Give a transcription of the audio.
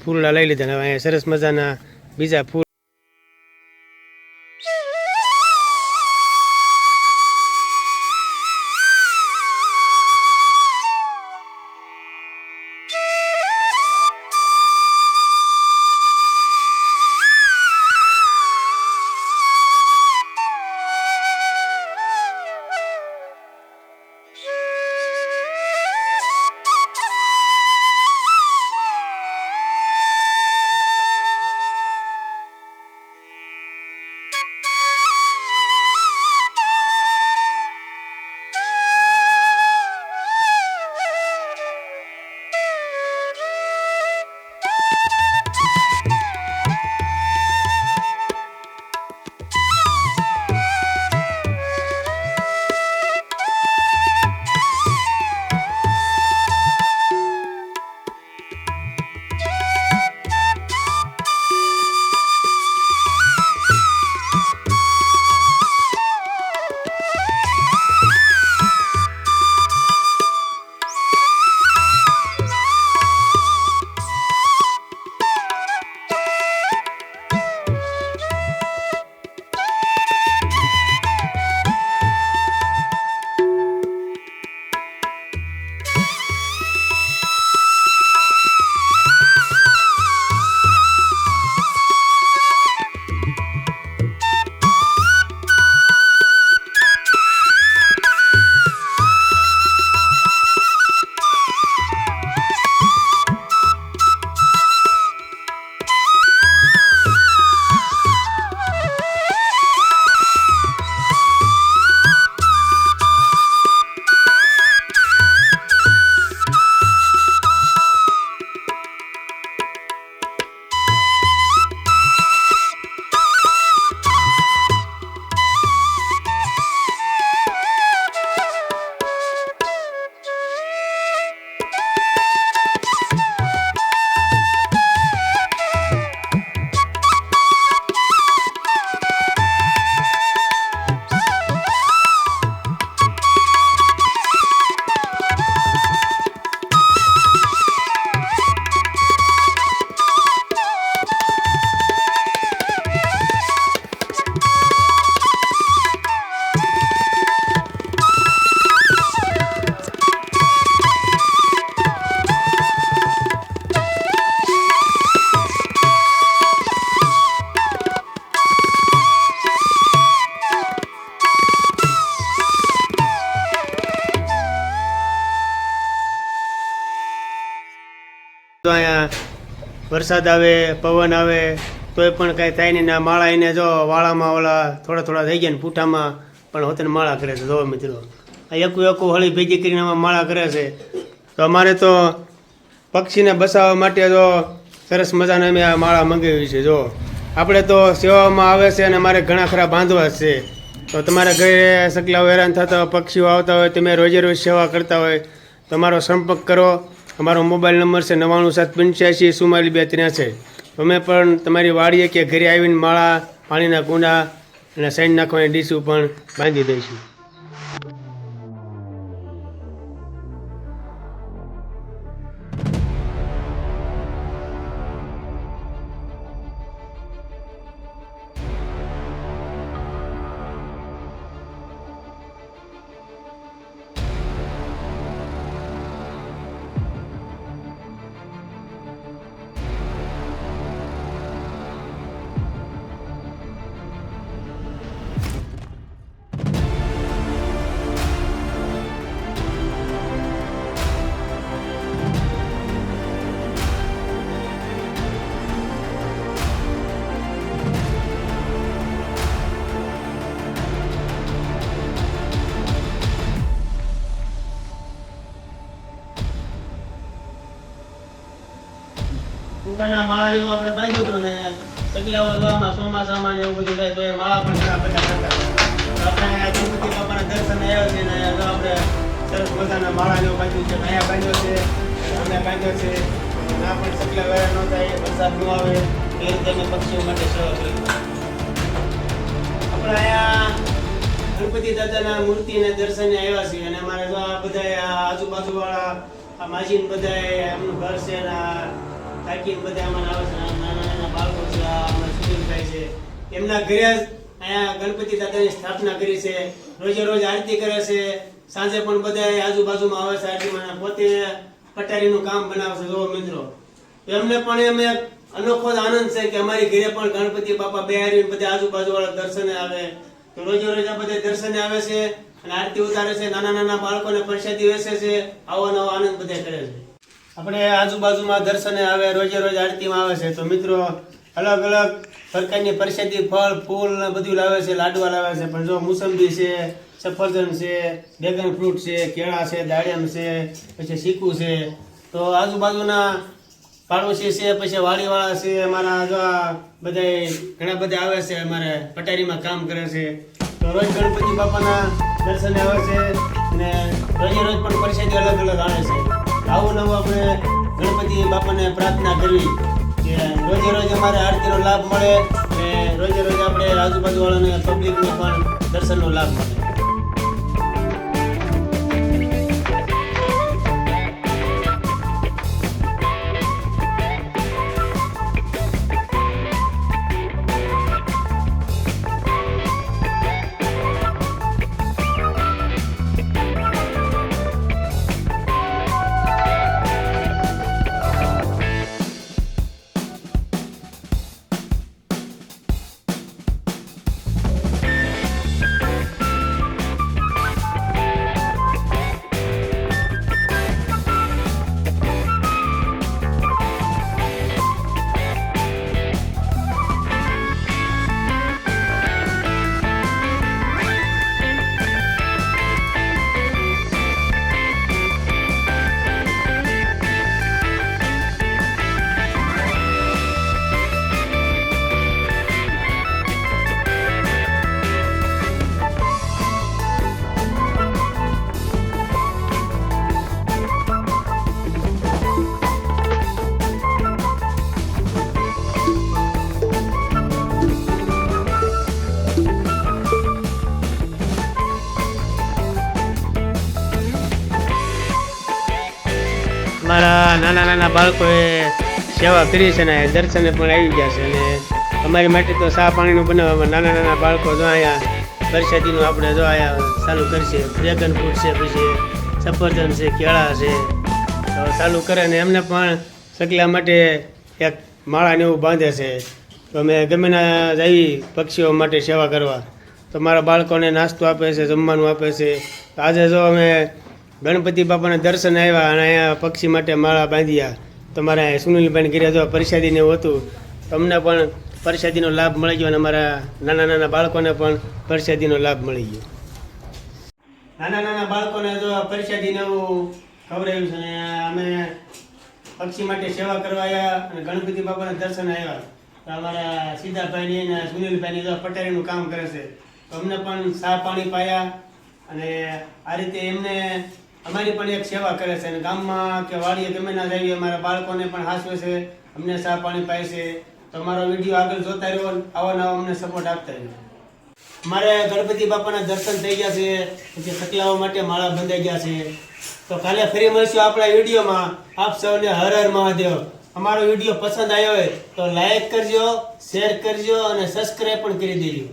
ફૂલડા લઈ લીધા. હવે અહીંયા સરસ મજાના બીજા ફૂલ તો અહીંયા વરસાદ આવે પવન આવે તોય પણ કાંઈ થાય નહીં. ના માળા એને જો વાળામાં ઓલા થોડા થોડા થઈ ગયા ને પૂઠામાં પણ હોતને માળા કરે છે. જો મિત્રો આ એકું હળી ભેગી કરીને આમાં માળા કરે છે. તો અમારે તો પક્ષીને બસાવવા માટે જો સરસ મજાને અમે આ માળા મંગાવી છે. જો આપણે તો સેવામાં આવે છે અને અમારે ઘણા ખરા બાંધવા છે. તો તમારા ઘરે સકલાઓ હેરાન થતા હોય, પક્ષીઓ આવતા હોય, તમે રોજે રોજ સેવા કરતા હોય, તમારો સંપર્ક કરો. અમારો મોબાઈલ નંબર છે 9975844443. અમે પણ તમારી વાડીએ કે ઘરે આવીને માળા, પાણીના કુંડા અને સાઈન નાખવાની ડીશું પણ બાંધી દઈશું. કુંડાના માળા જેવું આપણે બાંધ્યું હતું ને સગલાઓ જોવામાં ચોમાસામાં એવું બધું થાય તો એ માળા પણ ઘણા બધા કરતા. આપણે ગણપતિ બાપાના દર્શન આવ્યા છે ને આપણે સરસ મજાના માળા જેવું બાંધ્યું છે. અહીંયા બાંધ્યો છે, અમે બાંધ્યો છે. ના પણ સગલા વેરા ન થાય, વરસાદ ન આવે એ રીતે અમે પક્ષીઓ માટે સેવા કરી. આપણે અહીંયા ગણપતિ દાદાના મૂર્તિને દર્શને આવ્યા છીએ અને અમારે જો આ બધા આજુબાજુ વાળા આ માજીન બધા એમનું ઘર છે ને કાકી બધા અમારે આવે છે, નાના નાના બાળકો છે, આ અમારા સુનિલભાઈ છે, એમના ઘરે જ અહીંયા ગણપતિ દાદાની સ્થાપના કરી છે. રોજે રોજ આરતી કરે છે. સાંજે પણ બધા આજુબાજુમાં આવે છે આરતીમાં. પોતે પટારીનું કામ બનાવે છે. જો મિત્રો, એમને પણ એમ એક અનોખો જ આનંદ છે કે અમારી ઘરે પણ ગણપતિ બાપા બેહારીને બધા આજુબાજુ વાળા દર્શને આવે. તો રોજે રોજ આ બધા દર્શને આવે છે અને આરતી ઉતારે છે. નાના નાના બાળકોને પ્રસાદી વેચે છે. આવો નવો આનંદ બધા કરે છે. આપણે આજુબાજુમાં દર્શને આવે, રોજે રોજ આરતીમાં આવે છે. તો મિત્રો, અલગ અલગ પ્રકારની પ્રસાદી, ફળ ફૂલ ને બધું લાવે છે. લાડવા લાવે છે. પણ જો મોસંબી છે, સફરજન છે, ડ્રેગન ફ્રૂટ છે, કેળા છે, દાડમ છે, પછી ચીકુ છે. તો આજુબાજુના પાડોશી છે, પછી વાડીવાળા છે, અમારા જો બધા ઘણા બધા આવે છે, અમારે પટારીમાં કામ કરે છે. તો રોજ ગણપતિ બાપાના દર્શને આવે છે અને રોજે રોજ પણ પ્રસાદી અલગ અલગ આવે છે. આવું નવું આપણે ગણપતિ બાપાને પ્રાર્થના કરવી કે રોજે રોજ અમારે આરતીનો લાભ મળે અને રોજે રોજ આપણે આજુબાજુ વાળાને પબ્લિકને પણ દર્શનનો લાભ મળે. મારા નાના નાના બાળકોએ સેવા કરી છે ને દર્શને પણ આવી ગયા છે. અને અમારી માટે તો ચા પાણીનું બનાવવામાં નાના નાના બાળકો જો અહીંયા પ્રસાદીનું આપણે જો અહીંયા ચાલુ કરશે. ડ્રેગન ફ્રૂટ છે, પછી સફરજન છે, કેળા છે, તો ચાલુ કરે ને એમને પણ સકલા માટે એક માળાને એવું બાંધે છે. તો અમે ગમે ના જઈએ પક્ષીઓ માટે સેવા કરવા, તો મારા બાળકોને નાસ્તો આપે છે, જમવાનું આપે છે. તો આજે જો અમે ગણપતિ બાપાના દર્શન આવ્યા અને અહીંયા પક્ષી માટે માળા બાંધ્યા. તો મારા સુનિલભાઈને ઘરે જો પ્રસાદીને એવું હતું, તો અમને પણ પ્રસાદીનો લાભ મળી ગયો અને અમારા નાના નાના બાળકોને પણ પ્રસાદીનો લાભ મળી ગયો. નાના નાના બાળકોને જો પ્રસાદીને એવું ખવડાવ્યું છે. અને અમે પક્ષી માટે સેવા કરવા આવ્યા અને ગણપતિ બાપાના દર્શન આવ્યા. તો અમારા સીધાભાઈની અને સુનિલભાઈની જો પટારીનું કામ કરે છે. તો અમને પણ ચા પાણી પાયા અને આ રીતે એમને અમારી પણ એક સેવા કરે છે. અને ગામમાં કે વાડીએ ગમે ના જઈએ અમારા બાળકોને પણ હાસવે છે, અમને ચા પાણી પાય છે. તો અમારો વિડીયો આગળ જોતા રહ્યો, આવો નવો અમને સપોર્ટ આપતા રહ્યો. અમારે ગણપતિ બાપાના દર્શન થઈ ગયા છે, પછી સકલાઓ માટે માળા બંધાઈ ગયા છે. તો કાલે ફરી મળશું આપણા વિડીયોમાં. આપ સૌને હર હર મહાદેવ. અમારો વિડીયો પસંદ આવ્યો હોય તો લાઈક કરજો, શેર કરજો અને સબસ્ક્રાઈબ પણ કરી દેજો.